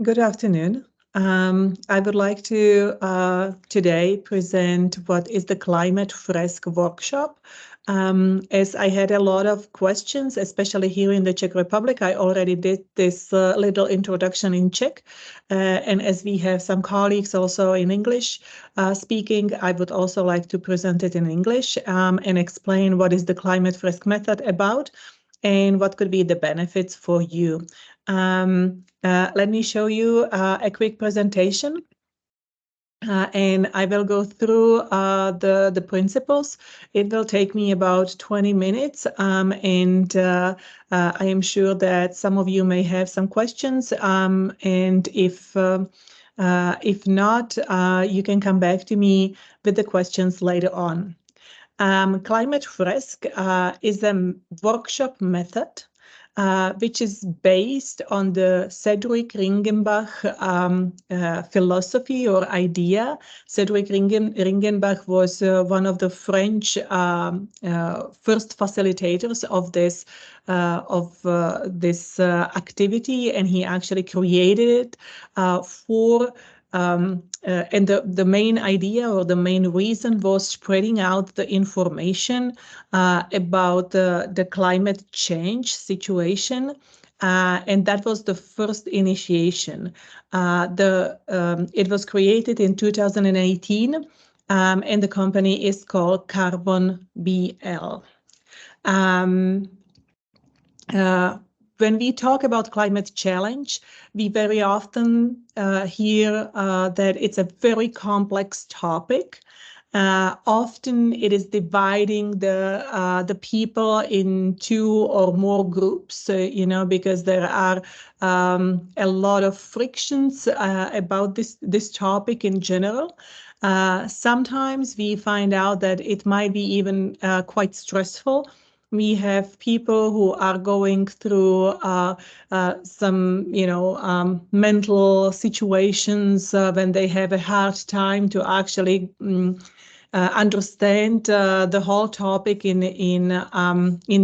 Good afternoon. I would like to today present what is the Climate Fresk workshop. As I had a lot of questions, especially here in the Czech Republic, I already did this little introduction in Czech. And as we have some colleagues also in English speaking, I would also like to present it in English and explain what is the Climate Fresk method about and what could be the benefits for you. Let me show you a quick presentation. And I will go through the principles. It will take me about 20 minutes, and I am sure that some of you may have some questions, and if not, you can come back to me with the questions later on. Climate Fresk is a workshop method which is based on the Cedric Ringenbach philosophy or idea. Cedric Ringenbach was one of the French first facilitators of this activity, and he actually created it for and the main idea or the main reason was spreading out the information about the climate change situation. And that was the first initiation. It was created in 2018, and the company is called Carbon BL. When we talk about climate challenge, we very often hear that it's a very complex topic. Often it is dividing the people in two or more groups, because there are a lot of frictions about this topic in general. Sometimes we find out that it might be even quite stressful. We have people who are going through some, mental situations when they have a hard time to actually understand the whole topic in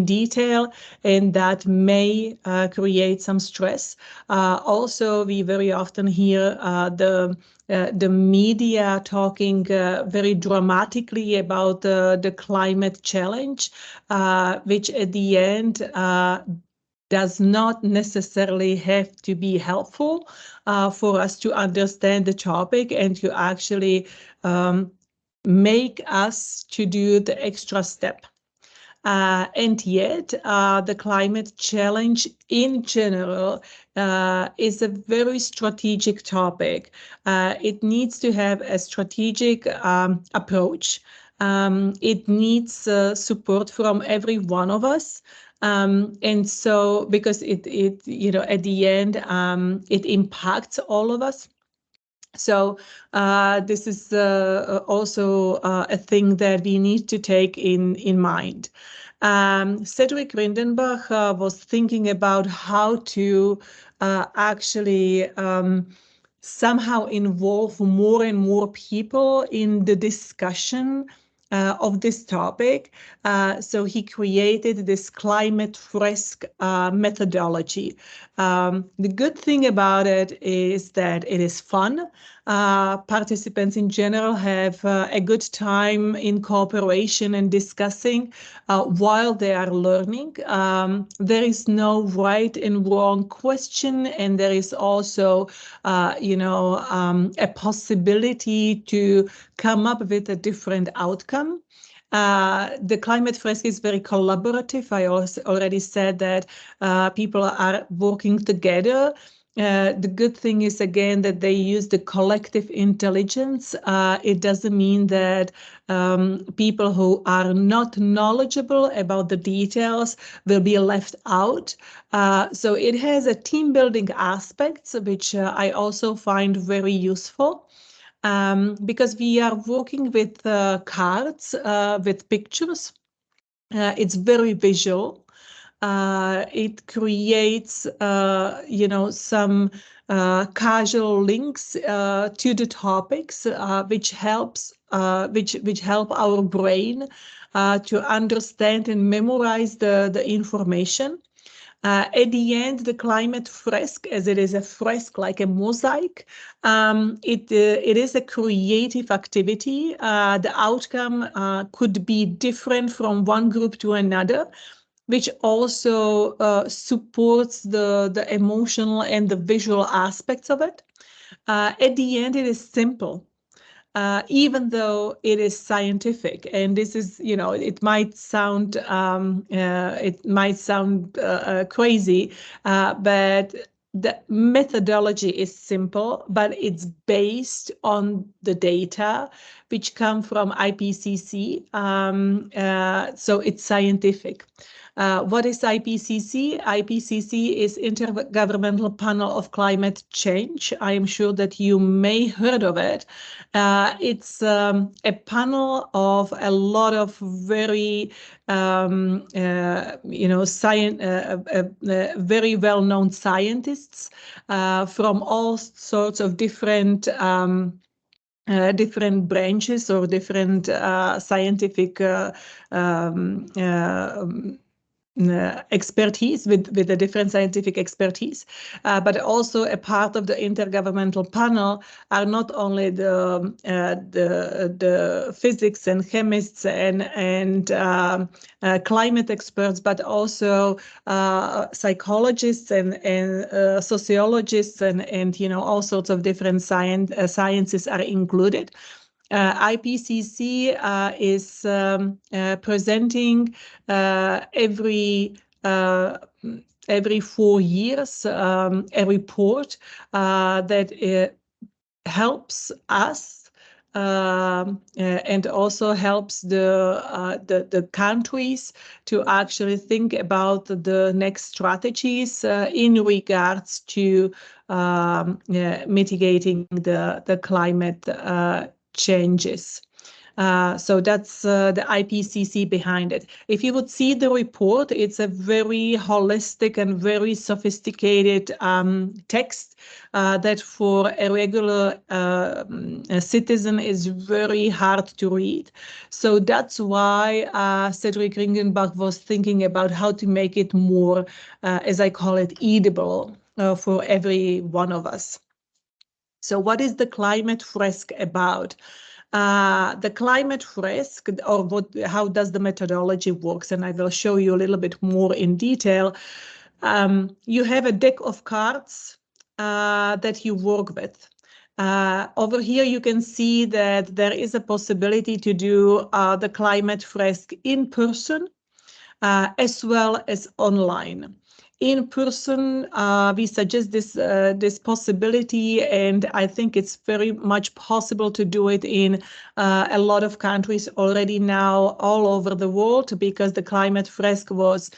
detail, and that may create some stress. Also, we very often hear the media talking very dramatically about the climate challenge, which at the end does not necessarily have to be helpful for us to understand the topic and to actually make us to do the extra step. And yet, the climate challenge in general is a very strategic topic. It needs to have a strategic approach. It needs support from every one of us. And so, because it at the end, it impacts all of us. So this is also a thing that we need to take in mind. Cedric Ringenbach was thinking about how to actually somehow involve more and more people in the discussion of this topic. So he created this Climate Fresk methodology. The good thing about it is that it is fun. Participants in general have a good time in cooperation and discussing while they are learning. There is no right and wrong question, and there is also, a possibility to come up with a different outcome. The Climate Fresk is very collaborative. I also already said that people are working together. The good thing is, again, that they use the collective intelligence. It doesn't mean that people who are not knowledgeable about the details will be left out. So it has a team building aspects, which I also find very useful. Because we are working with cards, with pictures. It's very visual. It creates, some casual links to the topics, which help our brain to understand and memorize the information. At the end, the climate fresk, as it is a fresk like a mosaic, it is a creative activity. The outcome could be different from one group to another, which also supports the emotional and the visual aspects of it. At the end, it is simple. Even though it is scientific, and this is, it might sound crazy, but the methodology is simple, but it's based on the data which come from IPCC. So it's scientific. What is IPCC? IPCC is Intergovernmental Panel of Climate Change. I am sure that you may heard of it. It's a panel of a lot of very, very well-known scientists from all sorts of different different branches or different scientific expertise with a different scientific expertise, but also a part of the intergovernmental panel are not only the physics and chemists and climate experts, but also psychologists and sociologists and all sorts of different sciences are included. IPCC is presenting every 4 years a report that helps us and also helps the countries to actually think about the next strategies in regards to mitigating the climate changes. So that's the IPCC behind it. If you would see the report, it's a very holistic and very sophisticated text that for a regular citizen is very hard to read. So that's why Cedric Ringenbach was thinking about how to make it more, as I call it, eatable for every one of us. So what is the climate fresk about? The climate fresk, or how does the methodology works, and I will show you a little bit more in detail. You have a deck of cards that you work with. Over here, you can see that there is a possibility to do the climate fresk in person as well as online. In person, we suggest this possibility, and I think it's very much possible to do it in a lot of countries already now all over the world, because the climate fresk was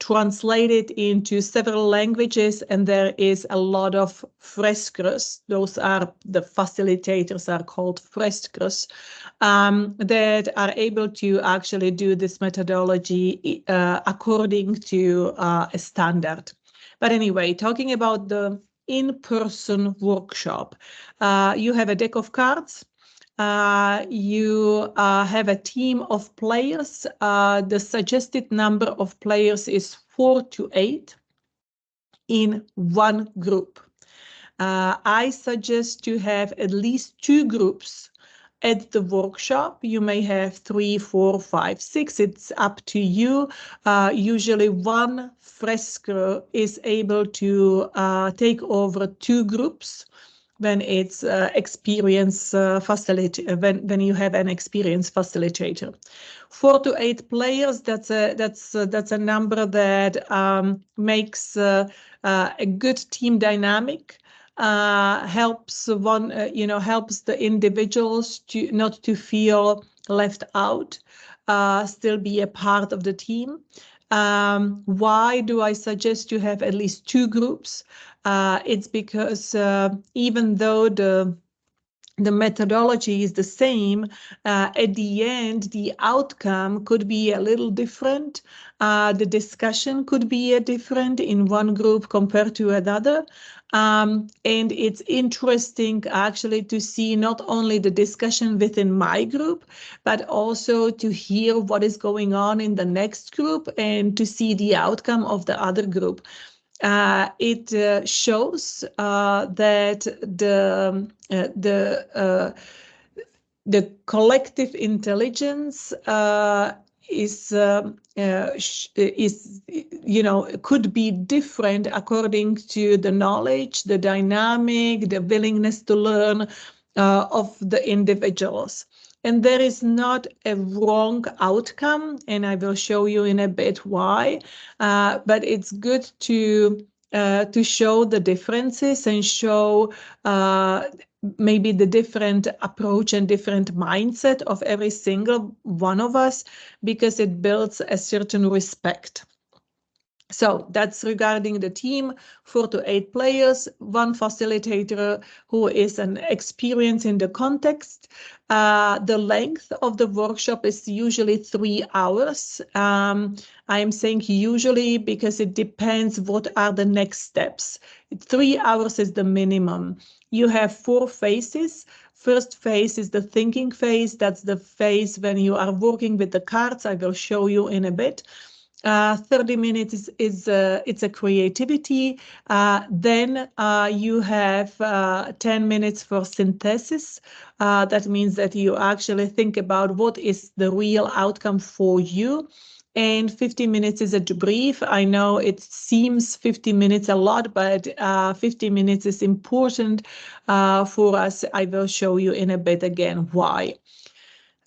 translated into several languages, and there is a lot of freskers. Those are the facilitators, are called freskers, that are able to actually do this methodology according to a standard. But anyway, talking about the in-person workshop, you have a deck of cards. You have a team of players. The suggested number of players is 4 to 8 in one group. I suggest to have at least 2 groups at the workshop. You may have 3, 4, 5, 6. It's up to you. Usually one fresker is able to take over 2 groups when it's experience when you have an experienced facilitator. 4 to 8 players, that's a number that makes a good team dynamic. Helps helps the individuals to not to feel left out, still be a part of the team. Why do I suggest you have at least 2 groups? It's because even though the methodology is the same, at the end, the outcome could be a little different. The discussion could be different in one group compared to another. And it's interesting actually to see not only the discussion within my group, but also to hear what is going on in the next group and to see the outcome of the other group. It shows that the collective intelligence is could be different according to the knowledge, the dynamic, the willingness to learn of the individuals. And there is not a wrong outcome, and I will show you in a bit why. But it's good to show the differences and show maybe the different approach and different mindset of every single one of us, because it builds a certain respect. So that's regarding the team, 4 to 8 players, 1 facilitator who is an experience in the context. The length of the workshop is usually 3 hours. I'm saying usually because it depends what are the next steps. 3 hours is the minimum. You have 4 phases. First phase is the thinking phase. That's the phase when you are working with the cards. I will show you in a bit. 30 minutes is it's a creativity. Then you have 10 minutes for synthesis. That means that you actually think about what is the real outcome for you. And 50 minutes is a debrief. I know it seems 50 minutes a lot, but 50 minutes is important for us. I will show you in a bit again why.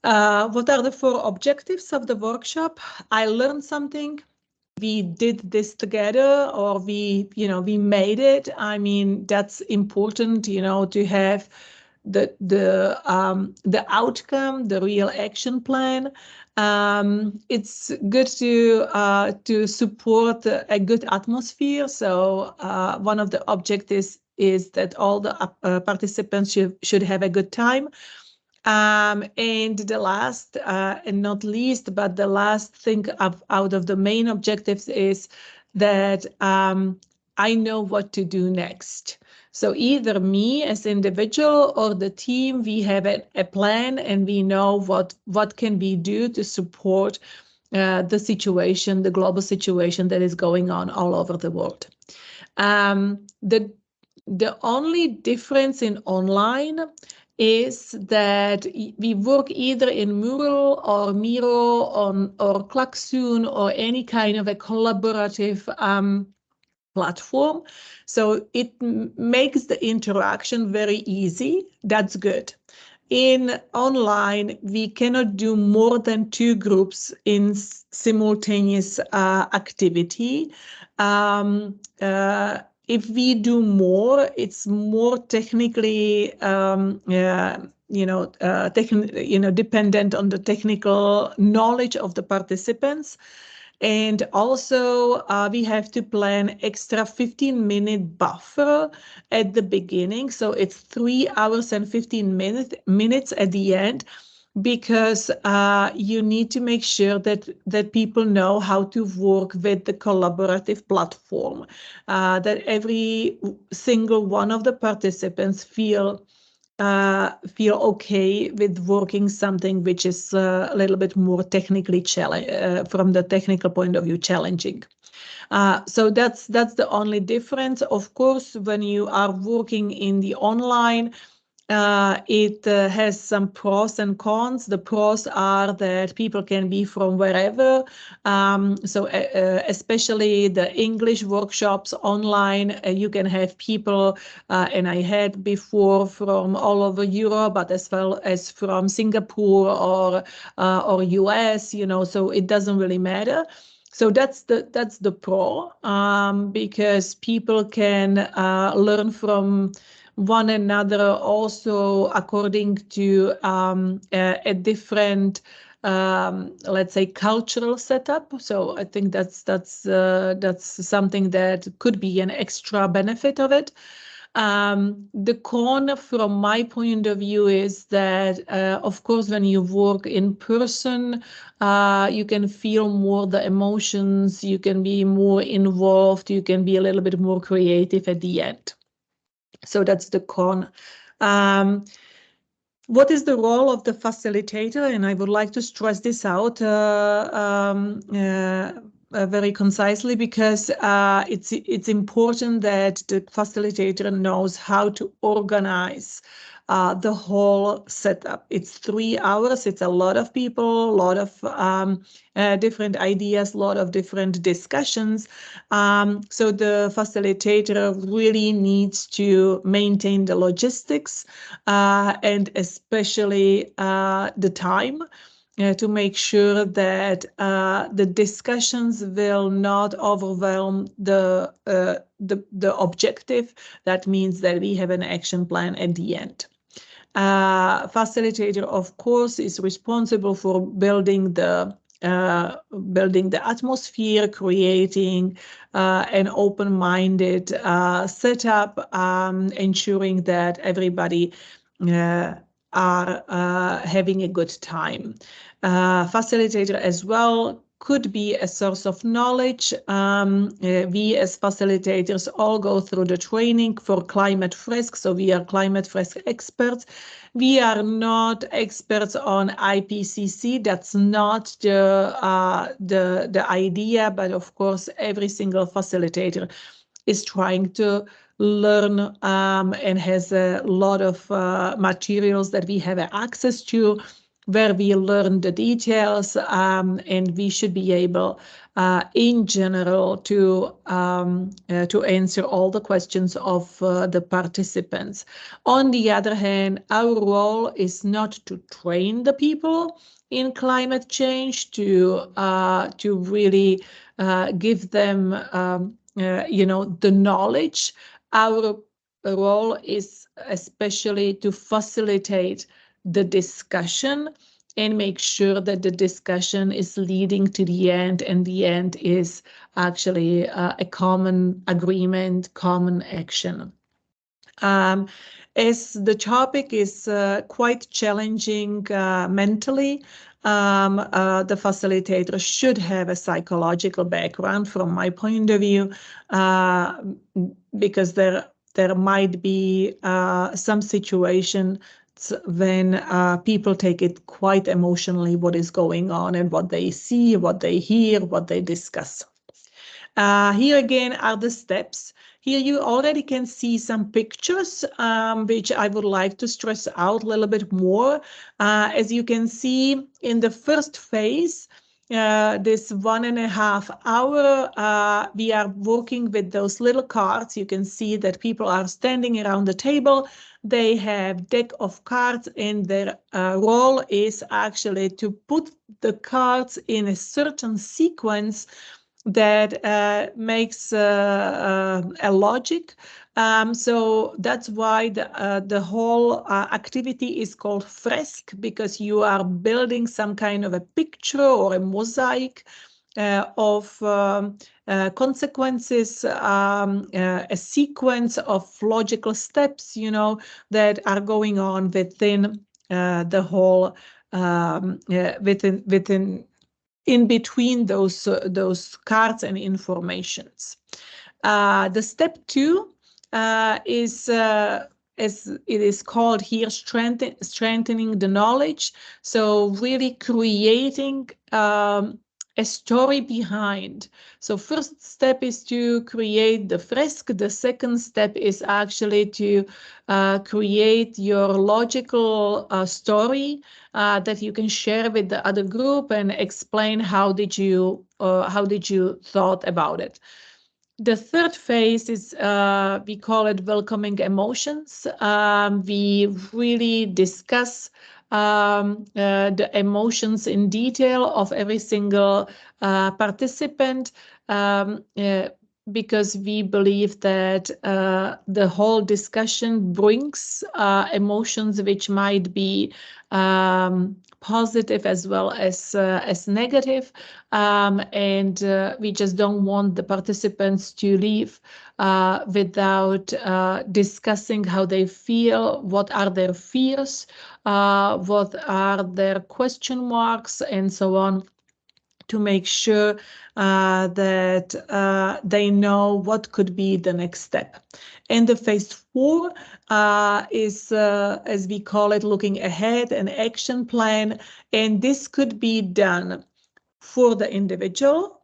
What are the 4 objectives of the workshop? I learned something. We did this together, or we made it. I mean, that's important, to have the outcome, the real action plan. It's good to support a good atmosphere. So one of the objectives is that all the participants should have a good time. And the last, and not least, but the last thing out of the main objectives is that I know what to do next. So either me as individual or the team, we have a plan and we know what can we do to support the situation, the global situation that is going on all over the world. The only difference in online is that we work either in Mural or Miro or Klaxoon or any kind of a collaborative platform. So it makes the interaction very easy. That's good. In online, we cannot do more than 2 groups in simultaneous activity. If we do more, it's more technically, dependent on the technical knowledge of the participants. And also, we have to plan extra 15-minute buffer at the beginning. So it's 3 hours and 15 minutes at the end, because you need to make sure that people know how to work with the collaborative platform, that every single one of the participants feel okay with working something which is a little bit more technically from the technical point of view challenging. So that's the only difference. Of course, when you are working in the online, it has some pros and cons. The pros are that people can be from wherever. So especially the English workshops online, you can have people, and I had before from all over Europe, but as well as from Singapore or US, so it doesn't really matter. So that's the pro, because people can learn from one another also according to a different, let's say, cultural setup. So I think that's something that could be an extra benefit of it. The con from my point of view is that, of course, when you work in person, you can feel more the emotions, you can be more involved, you can be a little bit more creative at the end. So that's the con. What is the role of the facilitator? And I would like to stress this out very concisely, because it's important that the facilitator knows how to organize the whole setup. It's 3 hours. It's a lot of people, a lot of different ideas, a lot of different discussions. So the facilitator really needs to maintain the logistics and especially the time. To make sure that the discussions will not overwhelm the objective. That means that we have an action plan at the end. Facilitator, of course, is responsible for building the atmosphere, creating an open-minded setup, ensuring that everybody are having a good time. Facilitator as well could be a source of knowledge. We as facilitators all go through the training for Climate Fresk, so we are Climate Fresk experts. We are not experts on IPCC. That's not the idea, but of course, every single facilitator is trying to learn and has a lot of materials that we have access to, where we learn the details, and we should be able, in general, to answer all the questions of the participants. On the other hand, our role is not to train the people in climate change, to really give them, the knowledge. Our role is especially to facilitate the discussion and make sure that the discussion is leading to the end, and the end is actually a common agreement, common action. As the topic is quite challenging mentally, the facilitator should have a psychological background from my point of view, because there might be some situation when people take it quite emotionally, what is going on and what they see, what they hear, what they discuss. Here again are the steps. Here you already can see some pictures, which I would like to stress out a little bit more. As you can see in the first phase, this 1.5 hour, we are working with those little cards. You can see that people are standing around the table. They have deck of cards, and their role is actually to put the cards in a certain sequence that makes a logic. So that's why the whole activity is called Fresk, because you are building some kind of a picture or a mosaic of consequences, a sequence of logical steps, that are going on within the whole, within in between those cards and informations. The step 2 is, as it is called here, strengthening the knowledge. So really creating a story behind. So first step is to create the Fresk. The second step is actually to create your logical story that you can share with the other group and explain how did you thought about it. The third phase is, we call it welcoming emotions. We really discuss the emotions in detail of every single participant, because we believe that the whole discussion brings emotions which might be positive as well as negative, and we just don't want the participants to leave without discussing how they feel, what are their fears, what are their question marks, and so on, to make sure that they know what could be the next step. And the phase 4 is, as we call it, looking ahead, an action plan. And this could be done for the individual,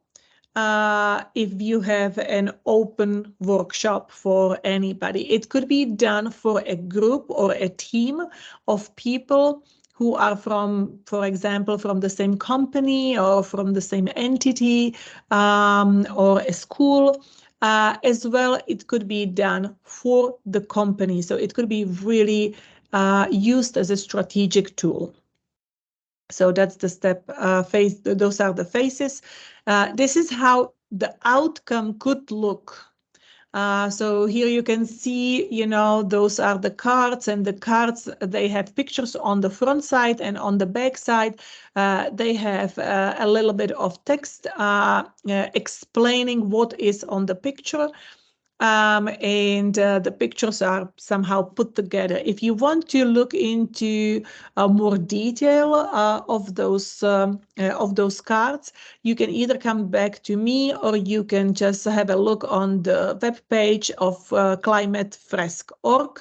if you have an open workshop for anybody. It could be done for a group or a team of people who are from, for example, from the same company or from the same entity, or a school. As well, it could be done for the company. So it could be really used as a strategic tool. So that's the step phase. Those are the phases. This is how the outcome could look. So here you can see, those are the cards, and the cards, they have pictures on the front side, and on the back side, they have a little bit of text explaining what is on the picture. And the pictures are somehow put together. If you want to look into more detail of those cards, you can either come back to me, or you can just have a look on the web page of climatefresk.org,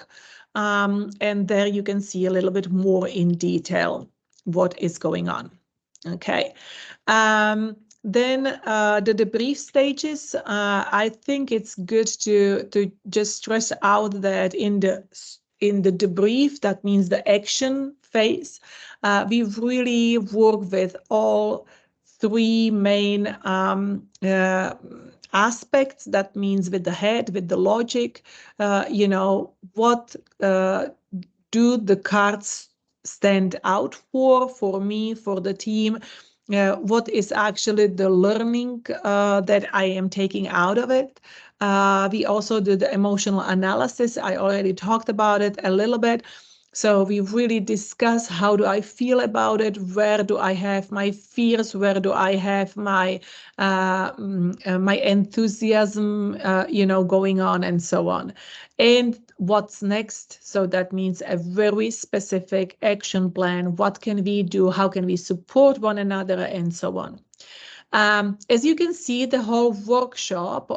and there you can see a little bit more in detail what is going on. Okay. Then the debrief stages, I think it's good to just stress out that in the debrief, that means the action phase, we really work with all 3 main aspects. That means with the head, with the logic, what do the cards stand out for me, for the team? What is actually the learning that I am taking out of it? We also do the emotional analysis. I already talked about it a little bit. So we really discuss, how do I feel about it? Where do I have my fears? Where do I have my my enthusiasm, going on, and so on. And what's next? So that means a very specific action plan. What can we do? How can we support one another? And so on. As you can see, the whole workshop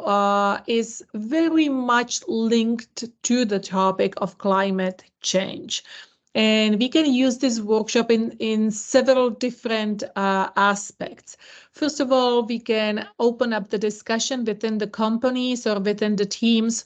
is very much linked to the topic of climate change. And we can use this workshop in several different aspects. First of all, we can open up the discussion within the companies or within the teams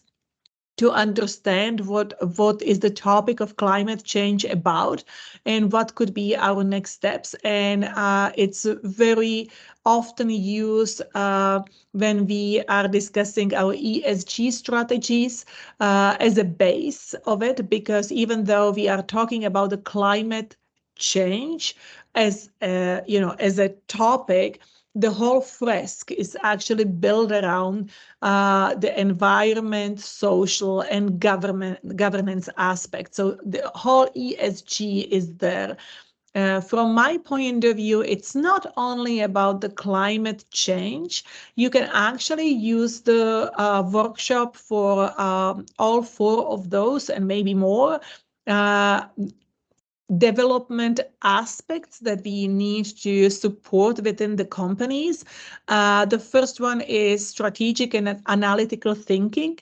to understand what is the topic of climate change about, and what could be our next steps. And it's very often used when we are discussing our ESG strategies as a base of it, because even though we are talking about the climate change as as a topic, the whole Fresk is actually built around the environment, social, and governance aspect. So the whole ESG is there. From my point of view, it's not only about the climate change. You can actually use the workshop for all 4 of those, and maybe more development aspects that we need to support within the companies. The first one is strategic and analytical thinking.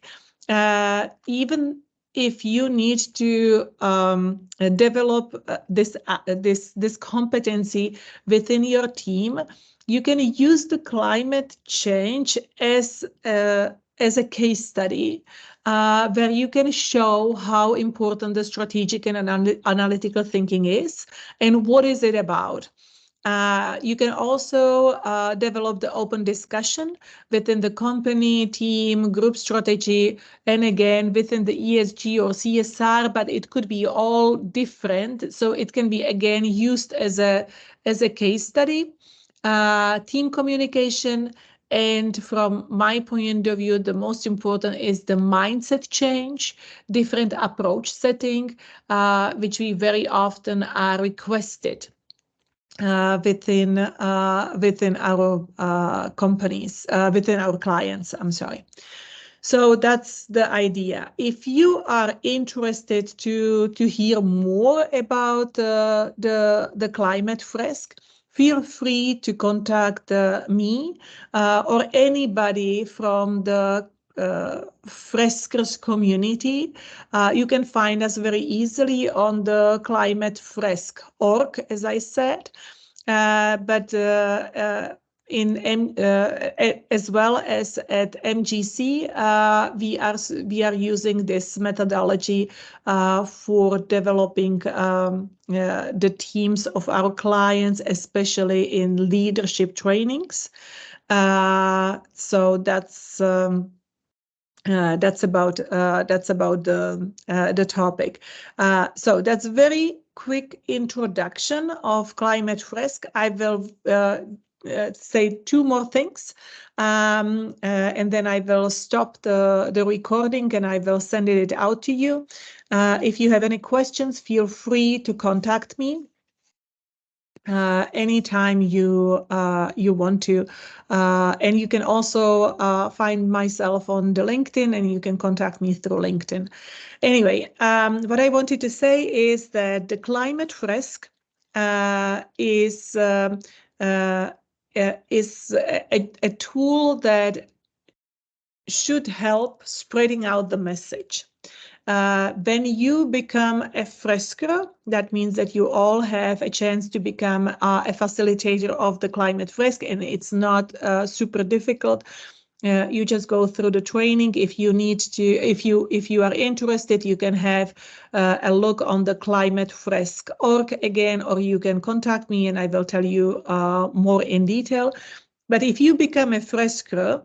Even if you need to develop this competency within your team, you can use the climate change as a case study, where you can show how important the strategic and analytical thinking is, and what is it about. You can also develop the open discussion within the company, team, group strategy, and again within the ESG or CSR, but it could be all different. So it can be again used as a case study. Team communication. And from my point of view, the most important is the mindset change, different approach setting, which we very often are requested. within our companies, within our clients. I'm sorry. So that's the idea. If you are interested to hear more about the climate fresk, feel free to contact me or anybody from the Freskers community. You can find us very easily on the climatefresk.org, as I said, but as well as at MGC, we are using this methodology for developing the teams of our clients, especially in leadership trainings. So that's about the topic. So that's very quick introduction of Climate Fresk. I will say two more things, and then I will stop the recording and I will send it out to you. If you have any questions, feel free to contact me anytime you want to, and you can also find myself on the LinkedIn, and you can contact me through LinkedIn. Anyway, what I wanted to say is that the Climate Fresk is a tool that should help spreading out the message. When you become a fresker, that means that you all have a chance to become a facilitator of the Climate Fresk, and it's not super difficult. You just go through the training. If you need to, if you are interested, you can have a look on the climatefresk.org again, or you can contact me and I will tell you more in detail. But if you become a fresker,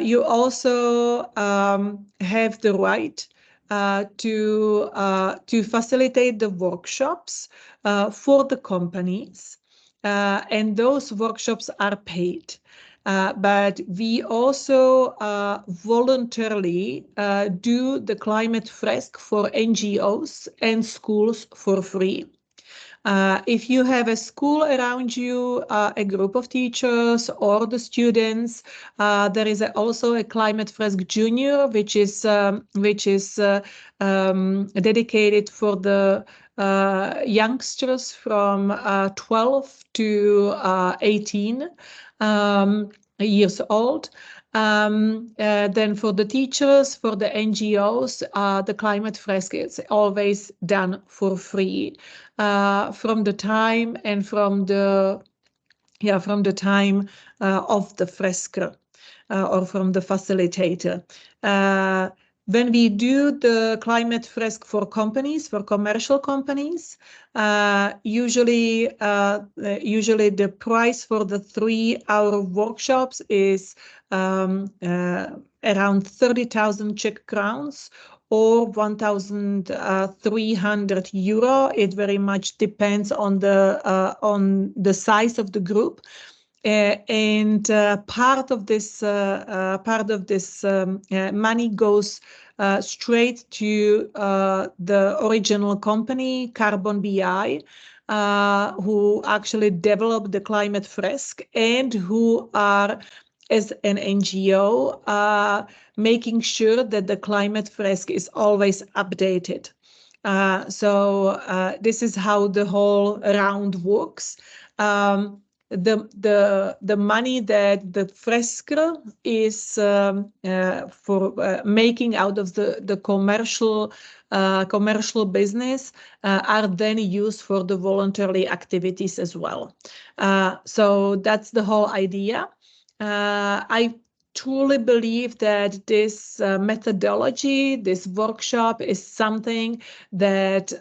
you also have the right to facilitate the workshops for the companies, and those workshops are paid. But we also voluntarily do the Climate Fresk for NGOs and schools for free. If you have a school around you, a group of teachers or the students, there is also a Climate Fresk Junior, which is dedicated for the youngsters from 12 to 18 years old. Then for the teachers, for the NGOs, the Climate Fresk is always done for free from the time and from the time of the fresker or from the facilitator. When we do the Climate Fresk for companies, for commercial companies, usually the price for the 3-hour workshops is around 30,000 Czech crowns or 1,300 euro. It very much depends on the size of the group. And part of this money goes straight to the original company, Carbon BI, who actually developed the Climate Fresk and who are, as an NGO, making sure that the Climate Fresk is always updated. So this is how the whole round works. The money that the fresker is for making out of the commercial business are then used for the voluntary activities as well. So that's the whole idea. I truly believe that this methodology, this workshop, is something that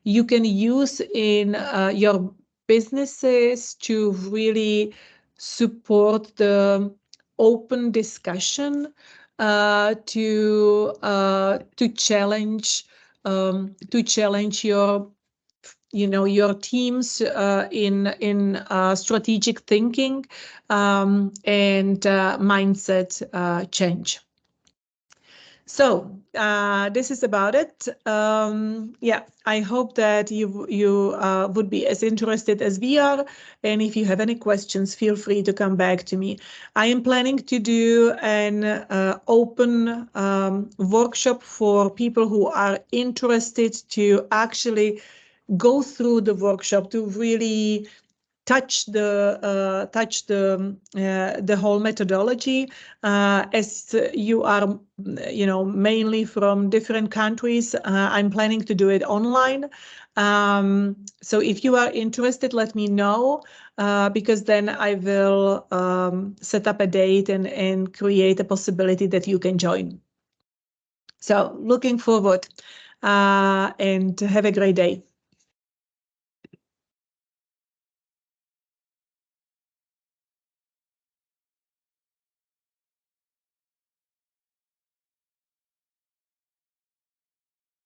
you can use in your businesses to really support the open discussion, to challenge your teams in strategic thinking and mindset change. So this is about it. Yeah, I hope that you would be as interested as we are. And if you have any questions, feel free to come back to me. I am planning to do an open workshop for people who are interested to actually go through the workshop, to really touch the whole methodology, as you are, mainly from different countries. I'm planning to do it online. So if you are interested, let me know, because then I will set up a date and create a possibility that you can join. So looking forward, and have a great day.